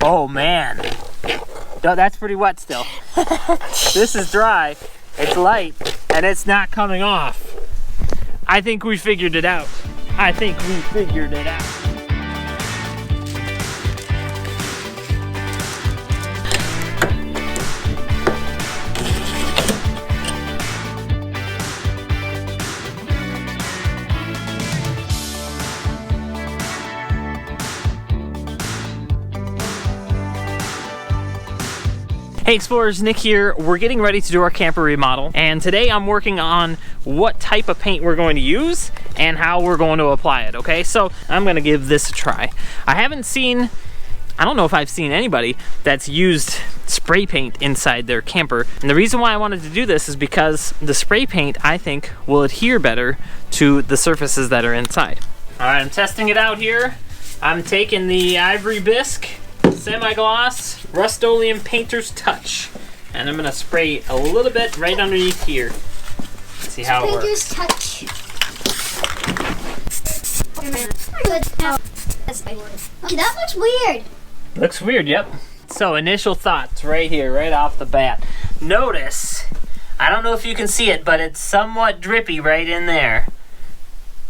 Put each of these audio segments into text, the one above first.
Oh man. No, that's pretty wet still. This is dry, it's light, and it's not coming off. I think we figured it out. I think we figured it out. Hey Explorers, Nick here. We're getting ready to do our camper remodel, and today I'm working on what type of paint we're going to use and how we're going to apply it, okay? So I'm gonna give this a try. I don't know if I've seen anybody that's used spray paint inside their camper. And the reason why I wanted to do this is because the spray paint, I think, will adhere better to the surfaces that are inside. All right, I'm testing it out here. I'm taking the Ivory Bisque Semi-Gloss Rust-Oleum Painter's Touch, and I'm gonna spray a little bit right underneath here. Let's see how it works. Painter's Touch. Okay, that looks weird. Looks weird, yep. So initial thoughts right here, right off the bat. Notice, I don't know if you can see it, but it's somewhat drippy right in there.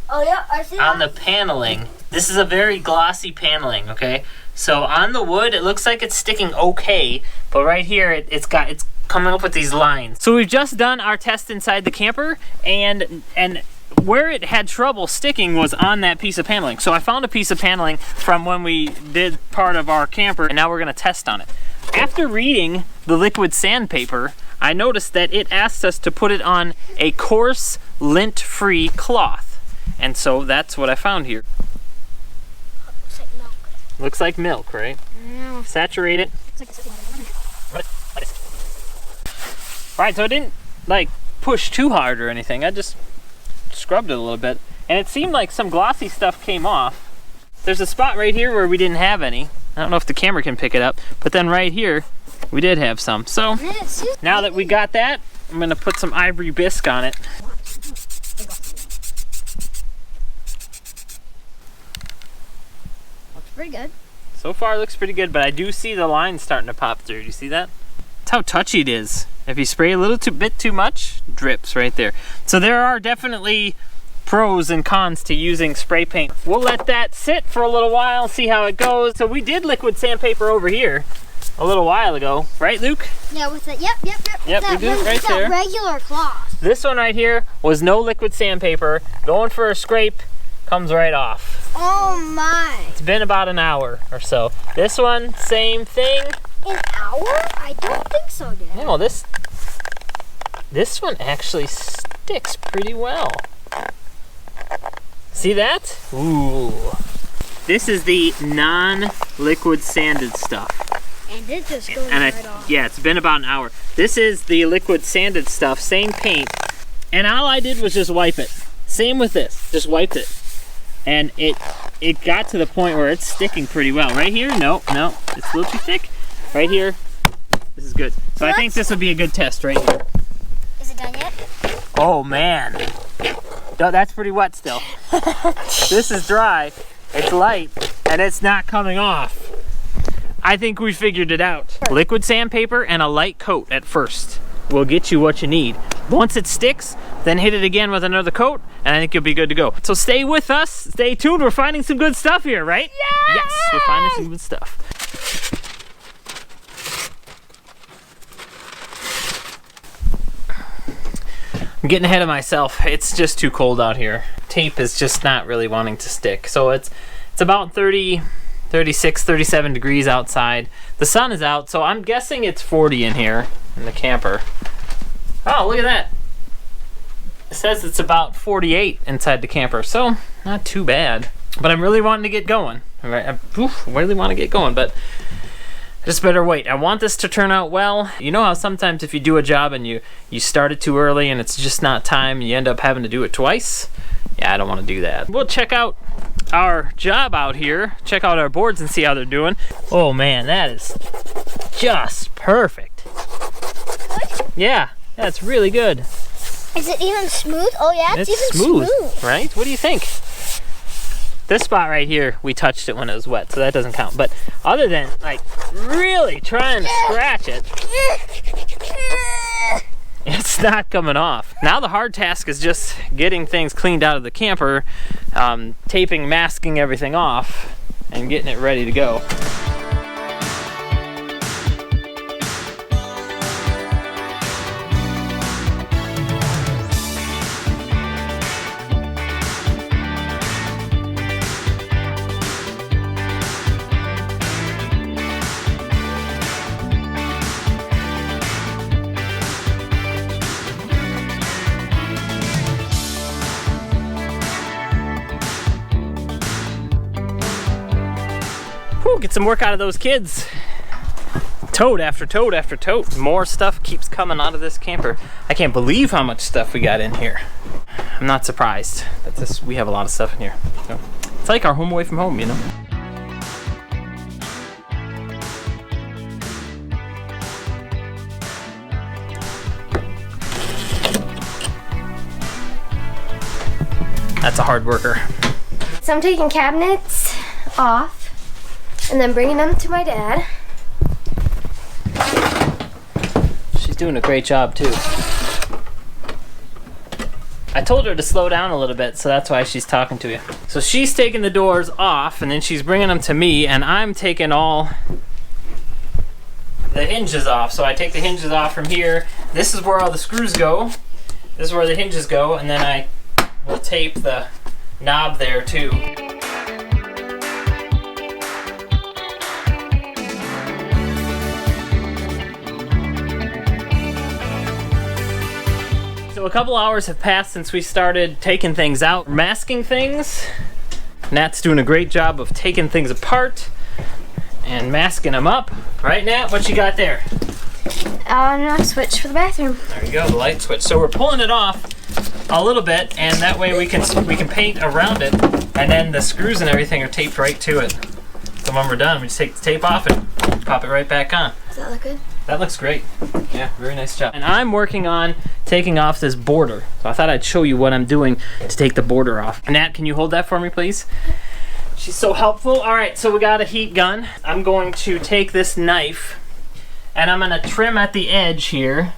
Oh yeah, I see On that. the paneling. This is a very glossy paneling, okay? So on the wood, it looks like it's sticking okay, but right here, it's coming up with these lines. So we've just done our test inside the camper, and where it had trouble sticking was on that piece of paneling. So I found a piece of paneling from when we did part of our camper, and now we're gonna test on it. After reading the liquid sandpaper, I noticed that it asked us to put it on a coarse, lint-free cloth. And so that's what I found here. Looks like milk. Looks like milk, right? No. Saturate it. Right, so it didn't like push too hard or anything. I just scrubbed it a little bit, and it seemed like some glossy stuff came off. There's a spot right here where we didn't have any. I don't know if the camera can pick it up, but then right here we did have some. So now that we got that, I'm gonna put some Ivory Bisque on it. Pretty good. So far it looks pretty good, but I do see the lines starting to pop through. Do you see that? That's how touchy it is. If you spray a little bit too much, drips right there. So there are definitely pros and cons to using spray paint. We'll let that sit for a little while, see how it goes. So we did liquid sandpaper over here a little while ago, right, Luke? Yeah, with it. Yep. Yep, we did it right there. Regular cloth. This one right here was no liquid sandpaper. Going for a scrape, comes right off. Oh my. It's been about an hour or so. This one, same thing. An hour? I don't think so, Dad. No, this one actually sticks pretty well. See that? Ooh. This is the non-liquid sanded stuff. And it just goes And right off. yeah, it's been about an hour. This is the liquid sanded stuff, same paint. And all I did was just wipe it. Same with this, just wiped it. And it got to the point where it's sticking pretty well. Right here, no, it's a little too thick. Right here, this is good. So I think this would be a good test right here. Is it done yet? Oh man, no, that's pretty wet still. This is dry, it's light, and it's not coming off. I think we figured it out. Liquid sandpaper and a light coat at first will get you what you need. Once it sticks, then hit it again with another coat, and I think you'll be good to go. So stay with us, stay tuned, we're finding some good stuff here, right? Yay! Yes, we're finding some good stuff. I'm getting ahead of myself. It's just too cold out here. Tape is just not really wanting to stick. So it's about 30, 36, 37 degrees outside. The sun is out, so I'm guessing it's 40 in here in the camper. Oh, look at that. It says it's about 48 inside the camper, so not too bad. But I'm really wanting to get going. I really want to get going, but I just better wait. I want this to turn out well. You know how sometimes if you do a job and you start it too early and it's just not time, you end up having to do it twice? Yeah, I don't want to do that. We'll check out our job out here, check out our boards and see how they're doing. Oh man, that is just perfect. Yeah, that's really good. Is it even smooth? Oh yeah, it's even smooth, smooth. right? What do you think? This spot right here, we touched it when it was wet, so that doesn't count. But other than like really trying to scratch it, it's not coming off. Now the hard task is just getting things cleaned out of the camper, taping, masking everything off, and getting it ready to go. Whew, get some work out of those kids. Tote after tote after tote. More stuff keeps coming out of this camper. I can't believe how much stuff we got in here. I'm not surprised that we have a lot of stuff in here. So, it's like our home away from home, you know? That's a hard worker. So I'm taking cabinets off and then bringing them to my dad. She's doing a great job too. I told her to slow down a little bit, so that's why she's talking to you. So she's taking the doors off and then she's bringing them to me, and I'm taking all the hinges off. So I take the hinges off from here. This is where all the screws go. This is where the hinges go, and then I will tape the knob there too. So a couple hours have passed since we started taking things out, masking things. Nat's doing a great job of taking things apart and masking them up. Right, Nat? What you got there? No, switch for the bathroom. There you go, the light switch. So we're pulling it off a little bit, and that way we can paint around it, and then the screws and everything are taped right to it. So when we're done, we just take the tape off and pop it right back on. Does that look good? That looks great. Yeah, very nice job. And I'm working on taking off this border. So I thought I'd show you what I'm doing to take the border off. Nat, can you hold that for me, please? She's so helpful. All right, so we got a heat gun. I'm going to take this knife and I'm gonna trim at the edge here.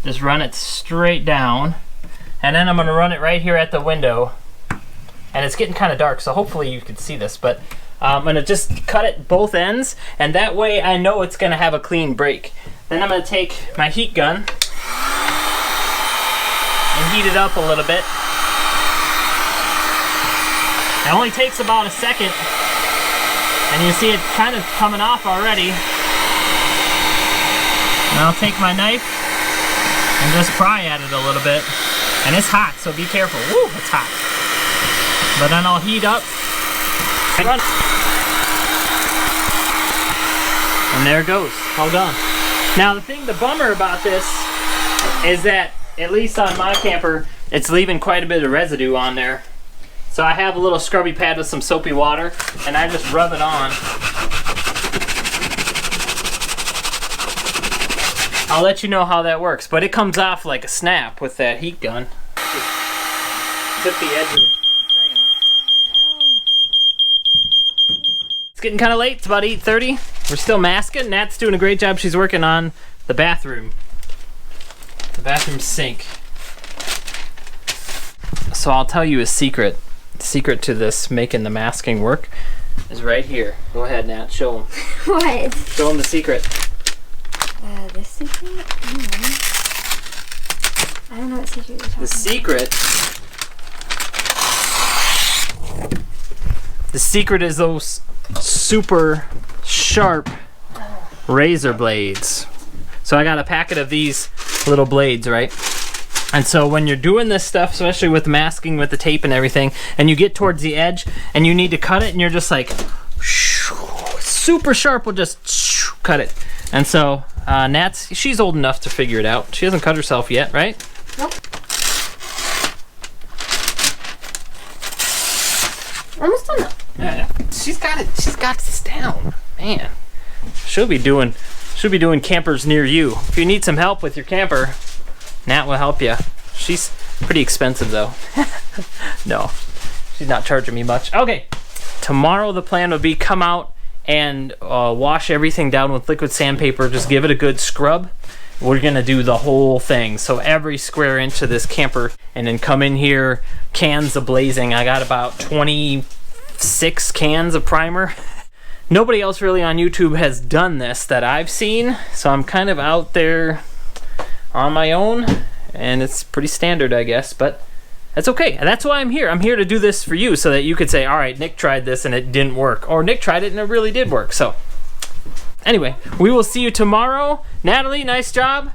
Just run it straight down. And then I'm gonna run it right here at the window. And it's getting kind of dark, so hopefully you can see this, but I'm gonna just cut it both ends, and that way I know it's gonna have a clean break. Then I'm gonna take my heat gun and heat it up a little bit. It only takes about a second, and you see it kind of coming off already. And I'll take my knife and just pry at it a little bit. And it's hot, so be careful. Woo, it's hot. But then I'll heat up. And there it goes, all done. Now the bummer about this is that, at least on my camper, it's leaving quite a bit of residue on there. So I have a little scrubby pad with some soapy water, and I just rub it on. I'll let you know how that works, but it comes off like a snap with that heat gun. Just tip the edge of it. It's getting kind of late. It's about 8:30. We're still masking. Nat's doing a great job. She's working on the bathroom sink. So I'll tell you a secret. The secret to this making the masking work is right here. Go ahead, Nat. Show them. What? Show them the secret. The secret? I don't know what secret you're talking about. The secret is those super sharp razor blades. So I got a packet of these little blades, right? And so when you're doing this stuff, especially with masking with the tape and everything, and you get towards the edge and you need to cut it, and you're just like, super sharp will just cut it. And so she's old enough to figure it out. She hasn't cut herself yet, right? Nope. Almost done though. Yeah. She's got this down. Man. She'll be doing campers near you. If you need some help with your camper, Nat will help you. She's pretty expensive though. No. She's not charging me much. Okay, tomorrow the plan would be come out and wash everything down with liquid sandpaper. Just give it a good scrub. We're gonna do the whole thing, so every square inch of this camper, and then come in here, cans a-blazing. I got about 26 cans of primer. Nobody else really on YouTube has done this that I've seen, so I'm kind of out there on my own, and it's pretty standard, I guess, but that's okay. And that's why I'm here. I'm here to do this for you, so that you could say, all right, Nick tried this and it didn't work, or Nick tried it and it really did work. So anyway, we will see you tomorrow. Natalie, nice job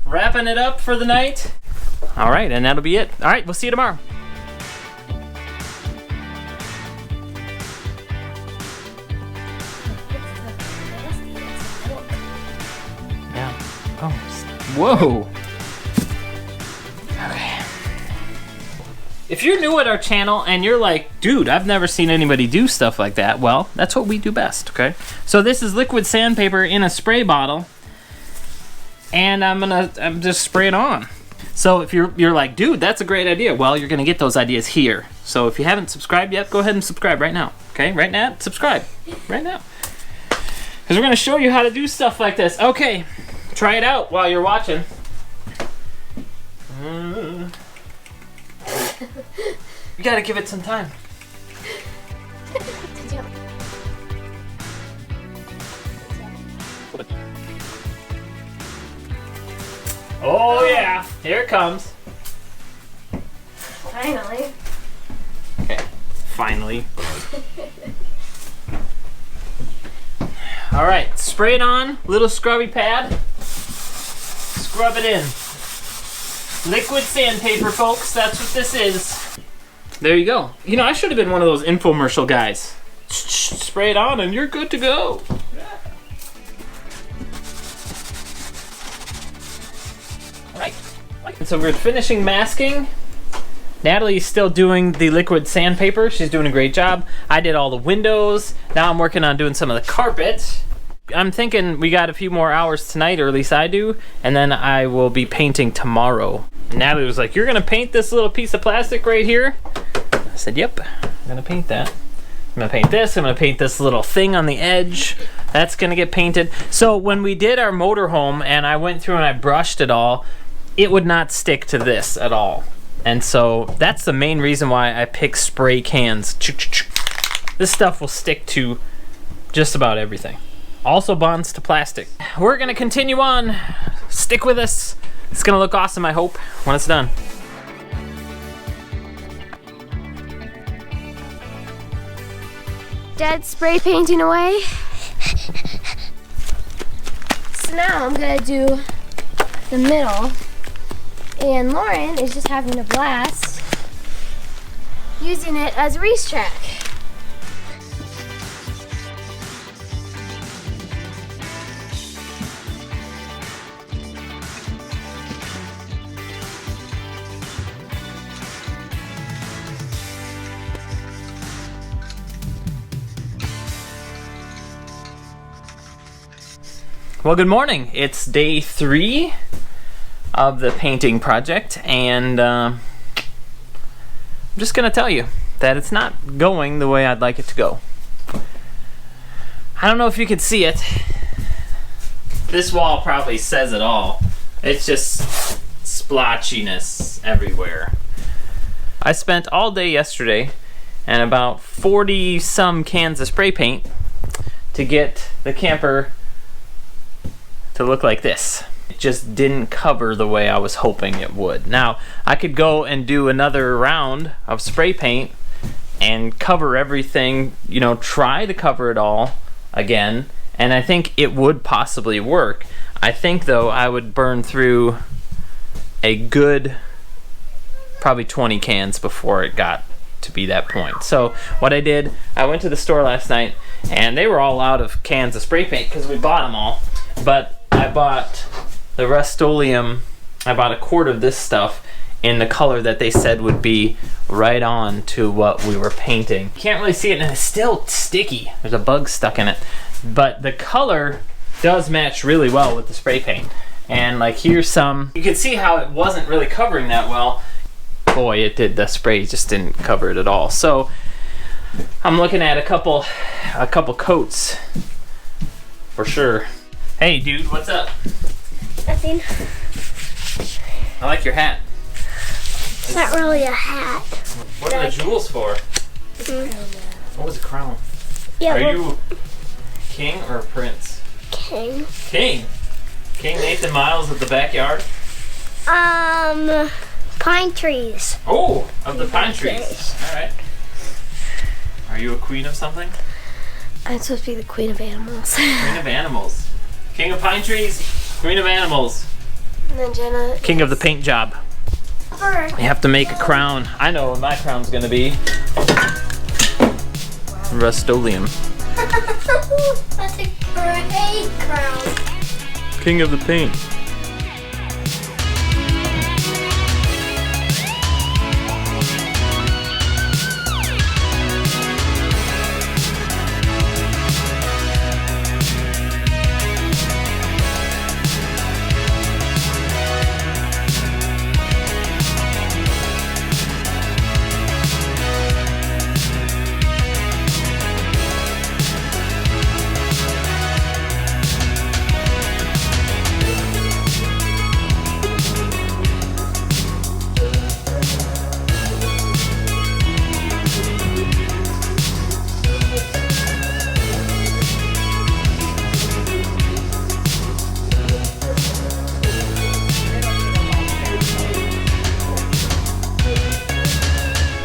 wrapping it up for the night. All right, and that'll be it. All right, we'll see you tomorrow. Yeah. Oh, whoa. Okay. If you're new at our channel and you're like, dude, I've never seen anybody do stuff like that, well, that's what we do best, okay? So this is liquid sandpaper in a spray bottle, and I'm just spraying on. So if you're like, dude, that's a great idea, well, you're gonna get those ideas here. So if you haven't subscribed yet, go ahead and subscribe right now, okay? Right now, subscribe, right now. Because we're gonna show you how to do stuff like this. Okay, try it out while you're watching. You gotta give it some time. Oh yeah, here it comes. Finally. Okay, finally. All right, spray it on, little scrubby pad. Scrub it in. Liquid sandpaper, folks, that's what this is. There you go. You know, I should have been one of those infomercial guys. Spray it on and you're good to go. Right. And so we're finishing masking. Natalie's still doing the liquid sandpaper. She's doing a great job. I did all the windows. Now I'm working on doing some of the carpet. I'm thinking we got a few more hours tonight, or at least I do, and then I will be painting tomorrow. And Natalie was like, you're gonna paint this little piece of plastic right here? I said, yep, I'm gonna paint that. I'm gonna paint this, I'm gonna paint this little thing on the edge. That's gonna get painted. So when we did our motorhome and I went through and I brushed it all, it would not stick to this at all. And so that's the main reason why I pick spray cans. This stuff will stick to just about everything. Also bonds to plastic. We're gonna continue on. Stick with us. It's gonna look awesome, I hope, when it's done. Dad's spray painting away. So now I'm gonna do the middle. And Lauren is just having a blast using it as a racetrack. Well, good morning. It's day 3 of the painting project, and I'm just gonna tell you that it's not going the way I'd like it to go. I don't know if you can see it. This wall probably says it all. It's just splotchiness everywhere. I spent all day yesterday and about 40 some cans of spray paint to get the camper to look like this. It just didn't cover the way I was hoping it would. Now, I could go and do another round of spray paint and cover everything, you know, try to cover it all again, and I think it would possibly work. I think, though, I would burn through a good probably 20 cans before it got to be that point. So what I did, I went to the store last night, and they were all out of cans of spray paint because we bought them all, but I bought the Rust-Oleum. I bought a quart of this stuff in the color that they said would be right on to what we were painting. You can't really see it, and it's still sticky. There's a bug stuck in it. But the color does match really well with the spray paint. And like here's some, you can see how it wasn't really covering that well. boy, it did. The spray just didn't cover it at all. So I'm looking at a couple coats for sure. Hey, dude, what's up? Nothing. I like your hat. It's not really a hat. What are the jewels for? What was a crown? Yeah. Are you king or prince? King. King. King Nathan Miles of the backyard. Pine trees. Oh, of the pine trees. All right. Are you a queen of something? I'm supposed to be the queen of animals. Queen of animals. King of pine trees. Queen of animals. And then Jenna. King of the paint job. Bird. You have to make a crown. I know what my crown's gonna be. Rust-Oleum. That's a great crown. King of the paint.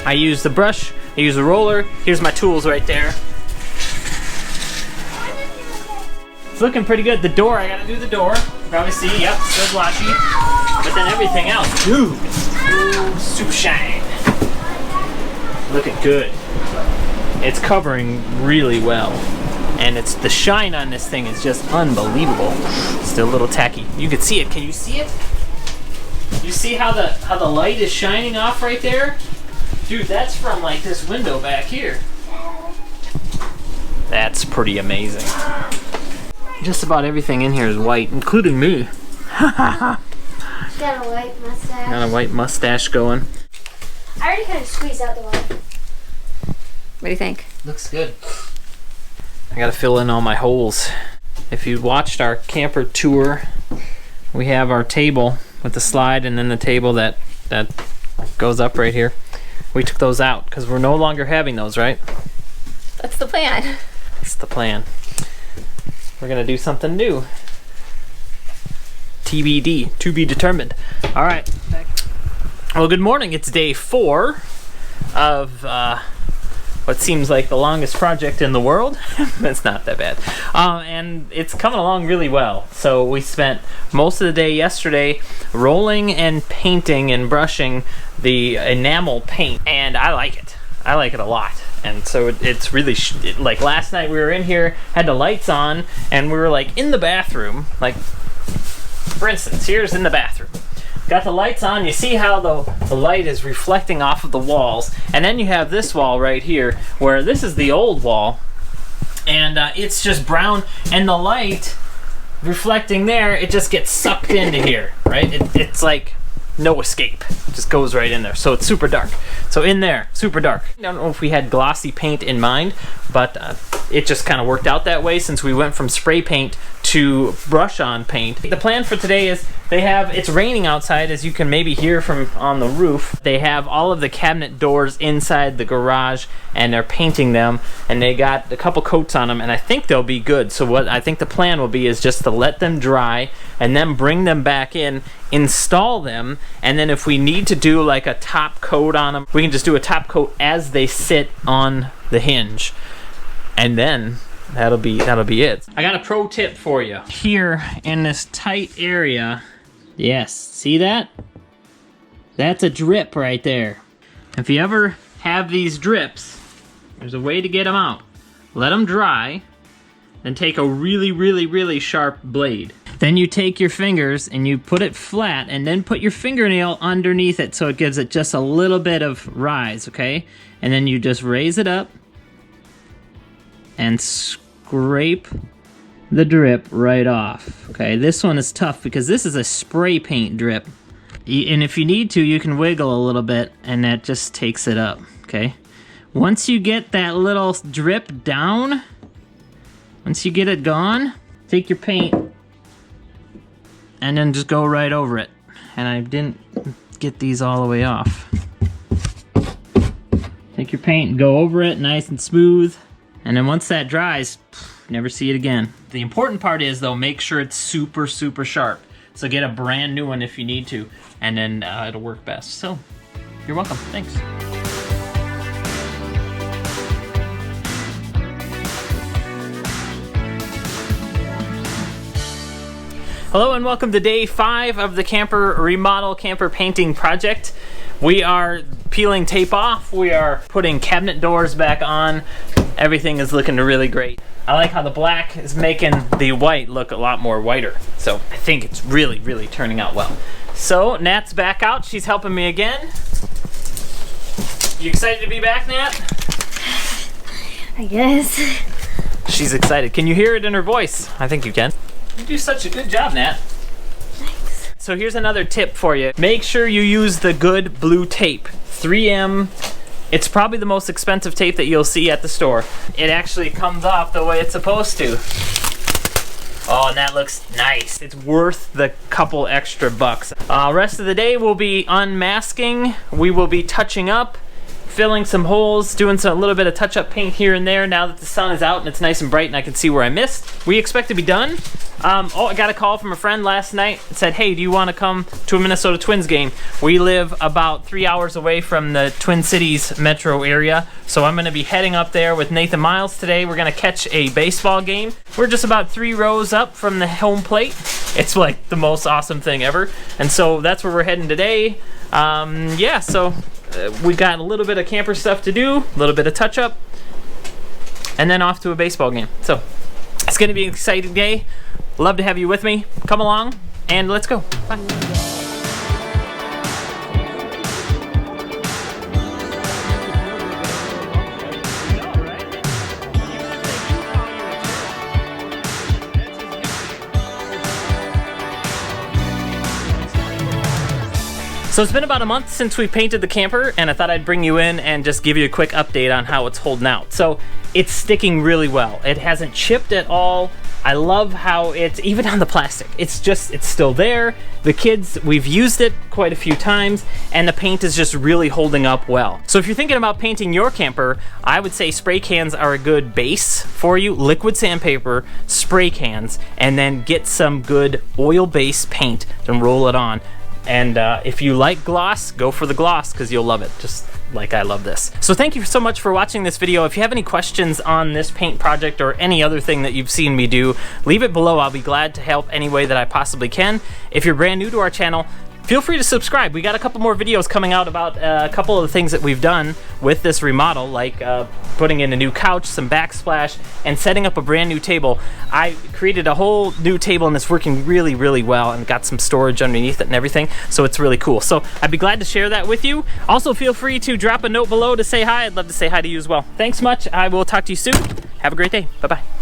I use the brush, I use the roller. Here's my tools right there. It's looking pretty good. The door, I gotta do the door. Probably see, yep, still blotchy. But then everything else, dude, super shine. Looking good. It's covering really well. And it's the shine on this thing is just unbelievable. Still a little tacky. You can see it, can you see it? You see how the light is shining off right there? Dude, that's from like this window back here. That's pretty amazing. Just about everything in here is white, including me. Got a white mustache. Got a white mustache going. I already kind of squeezed out the white. What do you think? Looks good. I gotta fill in all my holes. If you watched our camper tour, we have our table with the slide and then the table that goes up right here. We took those out because we're no longer having those, right? That's the plan. That's the plan. We're gonna do something new. TBD, to be determined. All right. Well, good morning. It's day 4 of what seems like the longest project in the world. It's not that bad. And it's coming along really well. So we spent most of the day yesterday rolling and painting and brushing the enamel paint, and I like it. I like it a lot. And so it's really, like last night we were in here, had the lights on, and we were like in the bathroom. Like, for instance, here's in the bathroom. Got the lights on, you see how the light is reflecting off of the walls, and then you have this wall right here, where this is the old wall, and it's just brown, and the light reflecting there, it just gets sucked into here, right? It's like no escape. It just goes right in there. So it's super dark. So in there, super dark. I don't know if we had glossy paint in mind, but it just kind of worked out that way since we went from spray paint to brush on paint. The plan for today is it's raining outside, as you can maybe hear from on the roof. They have all of the cabinet doors inside the garage and they're painting them, and they got a couple coats on them, and I think they'll be good. So what I think the plan will be is just to let them dry and then bring them back in, install them, and then if we need to do like a top coat on them, we can just do a top coat as they sit on the hinge. And then that'll be it. I got a pro tip for you. Here in this tight area, yes, see that? That's a drip right there. If you ever have these drips, there's a way to get them out. Let them dry, then take a really, really, really sharp blade. Then you take your fingers and you put it flat, and then put your fingernail underneath it so it gives it just a little bit of rise, okay? And then you just raise it up and scrape the drip right off. Okay, this one is tough because this is a spray paint drip. And if you need to, you can wiggle a little bit, and that just takes it up, okay? Once you get that little drip down, once you get it gone, take your paint and then just go right over it. And I didn't get these all the way off. Take your paint and go over it nice and smooth. And then once that dries, never see it again. The important part is, though, make sure it's super, super sharp. So get a brand new one if you need to, and then it'll work best. So, you're welcome. Thanks. Hello and welcome to day 5 of the camper remodel, camper painting project. We are peeling tape off. We are putting cabinet doors back on. Everything is looking really great. I like how the black is making the white look a lot more whiter. So I think it's really, really turning out well. So Nat's back out. She's helping me again. You excited to be back, Nat? I guess. She's excited. Can you hear it in her voice? I think you can. You do such a good job, Nat. Thanks. So here's another tip for you. Make sure you use the good blue tape. 3M. It's probably the most expensive tape that you'll see at the store. It actually comes off the way it's supposed to. Oh, and that looks nice. It's worth the couple extra bucks. Rest of the day we'll be unmasking. We will be touching up, filling some holes, doing a little bit of touch-up paint here and there now that the sun is out and it's nice and bright and I can see where I missed. We expect to be done. I got a call from a friend last night that said, hey, do you want to come to a Minnesota Twins game? We live about 3 hours away from the Twin Cities metro area, so I'm going to be heading up there with Nathan Miles today. We're going to catch a baseball game. We're just about 3 rows up from the home plate. It's like the most awesome thing ever, and so that's where we're heading today. Yeah, so we got a little bit of camper stuff to do, a little bit of touch-up, and then off to a baseball game. So it's going to be an exciting day. Love to have you with me. Come along, and let's go. Bye. So it's been about a month since we painted the camper, and I thought I'd bring you in and just give you a quick update on how it's holding out. So it's sticking really well. It hasn't chipped at all. I love how it's, even on the plastic, it's still there. The kids, we've used it quite a few times, and the paint is just really holding up well. So if you're thinking about painting your camper, I would say spray cans are a good base for you. Liquid sandpaper, spray cans, and then get some good oil-based paint and roll it on. And if you like gloss, go for the gloss because you'll love it, just like I love this. So thank you so much for watching this video. If you have any questions on this paint project or any other thing that you've seen me do, leave it below. I'll be glad to help any way that I possibly can. If you're brand new to our channel, feel free to subscribe. We got a couple more videos coming out about a couple of the things that we've done with this remodel, like putting in a new couch, some backsplash, and setting up a brand new table. I created a whole new table and it's working really, really well, and got some storage underneath it and everything, so it's really cool. So I'd be glad to share that with you. Also, feel free to drop a note below to say hi. I'd love to say hi to you as well. Thanks much. I will talk to you soon. Have a great day. Bye-bye.